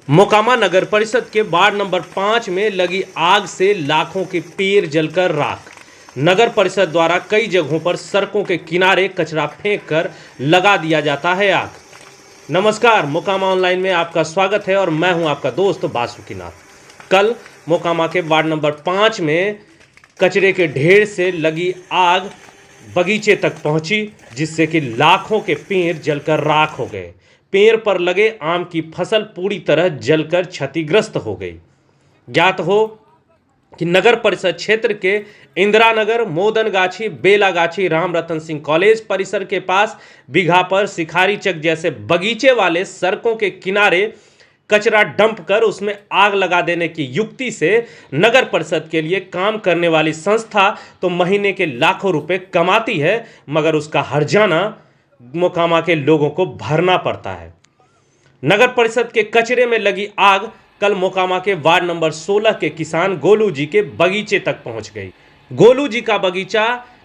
मोकामा नगर परिषद के ward number 5 में लगी आग से लाखों के पेड़ जलकर राख। नगर परिषद द्वारा कई जगहों पर सड़कों के किनारे कचरा फेंक कर लगा दिया जाता है आग। नमस्कार, मोकामा ऑनलाइन में आपका स्वागत है और मैं हूं आपका दोस्त बासुकीनाथ। कल मोकामा के वार्ड नंबर 5 में कचरे के ढेर से लगी आग बगीचे तक पहुंची, जिससे कि लाखों के पेड़ जलकर राख हो गए। पेड़ पर लगे आम की फसल पूरी तरह जलकर क्षतिग्रस्त हो गई। ज्ञात हो कि नगर परिषद क्षेत्र के इंदिरा नगर, मोदनगाछी, बेलागाछी, राम रतन सिंह कॉलेज परिसर के पास बीघा पर शिकारी चक जैसे बगीचे वाले सड़कों के किनारे कचरा डंप कर उसमें आग लगा देने की युक्ति से नगर परिषद के लिए काम करने वाली संस्था तो महीने के लाखों रुपए कमाती है, मगर उसका हर्जाना मोकामा के लोगों को भरना पड़ता है। नगर परिषद के कचरे में लगी आग कल मोकामा के वार्ड नंबर 16 के किसान गोलू जी के बगीचे तक पहुंच गई। गोलू जी का बगीचा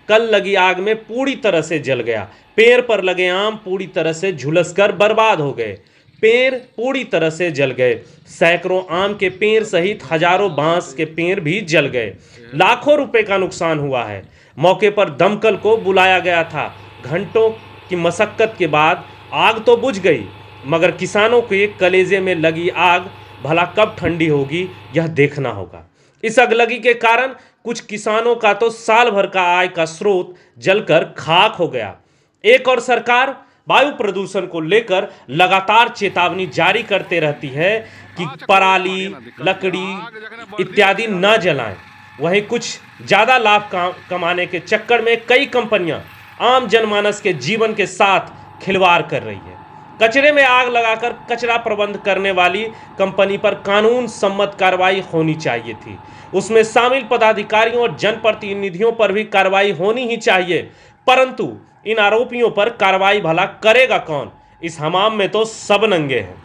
कल लगी आग में पूरी तरह से जल गया। पेड़ पर लगे आम पूरी तरह से झुलसकर बर्बाद हो गए। पेड़ पूरी तरह से जल गए। सैकड़ों आम के पेड़ सहित हजारों बांस के पेड़ भी जल गए। लाखों रुपए का नुकसान हुआ है। मौके पर दमकल को बुलाया गया था। घंटों की मशक्कत के बाद आग तो बुझ गई, मगर किसानों के कलेजे में लगी आग भला कब ठंडी होगी, यह देखना होगा। इस अगलगी के कारण कुछ किसानों का तो साल भर का आय का स्रोत जलकर खाक हो गया। एक और सरकार वायु प्रदूषण को लेकर लगातार चेतावनी जारी करते रहती है कि पराली, लकड़ी इत्यादि न जलाएं। वहीं कुछ ज़्यादा लाभ कमाने के चक्कर में कई कंपनियां आम जनमानस के जीवन के साथ खिलवाड़ कर रही है। कचरे में आग लगाकर कचरा प्रबंध करने वाली कंपनी पर कानून सम्मत कार्रवाई होनी चाहिए थी। उसमें शामिल पदाधिकारियों और जनप्रतिनिधियों पर भी कार्रवाई होनी ही चाहिए, परंतु इन आरोपियों पर कार्रवाई भला करेगा कौन? इस हमाम में तो सब नंगे हैं।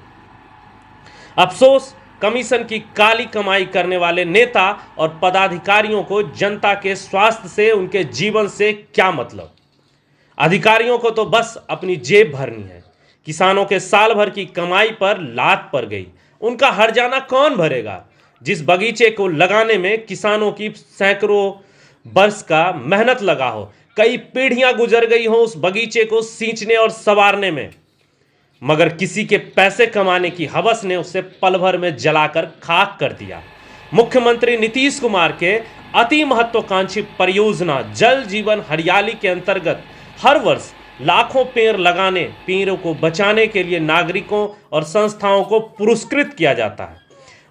अफसोस, कमीशन की काली कमाई करने वाले नेता और पदाधिकारियों को जनता के स्वास्थ्य से, उनके जीवन से क्या मतलब। अधिकारियों को तो बस अपनी जेब भरनी है। किसानों के साल भर की कमाई पर लात पड़ गई। उनका हर्जाना कौन भरेगा? जिस बगीचे को लगाने में किसानों की सैकड़ों वर्ष का मेहनत लगा हो, कई पीढ़ियां गुजर गई हो उस बगीचे को सींचने और संवारने में, मगर किसी के पैसे कमाने की हवस ने उसे पल भर में जलाकर खाक कर दिया। मुख्यमंत्री नीतीश कुमार के अति महत्वाकांक्षी परियोजना जल जीवन हरियाली के अंतर्गत हर वर्ष लाखों पेड़ लगाने, पेड़ों को बचाने के लिए नागरिकों और संस्थाओं को पुरस्कृत किया जाता है,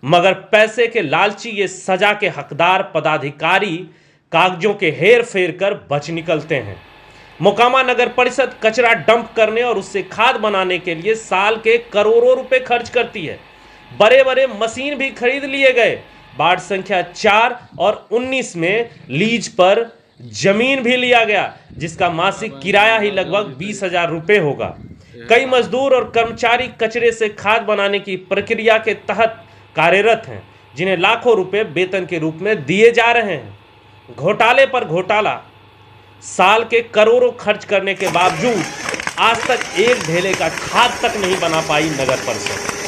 मगर पैसे के लालची ये सजा के हकदार पदाधिकारी कागजों के हेर फेर कर बच निकलते हैं। मोकामा नगर परिषद कचरा डंप करने और उससे खाद बनाने के लिए साल के करोड़ों रुपए खर्च करती है। बड़े बड़े मशीन भी खरीद लिए गए। वार्ड संख्या 4 और 19 में लीज पर जमीन भी लिया गया, जिसका मासिक किराया ही लगभग 20,000 रुपये होगा। कई मजदूर और कर्मचारी कचरे से खाद बनाने की प्रक्रिया के तहत कार्यरत हैं, जिन्हें लाखों रुपए वेतन के रूप में दिए जा रहे हैं। घोटाले पर घोटाला, साल के करोड़ों खर्च करने के बावजूद आज तक एक ढेले का खाद तक नहीं बना पाई नगर परिषद।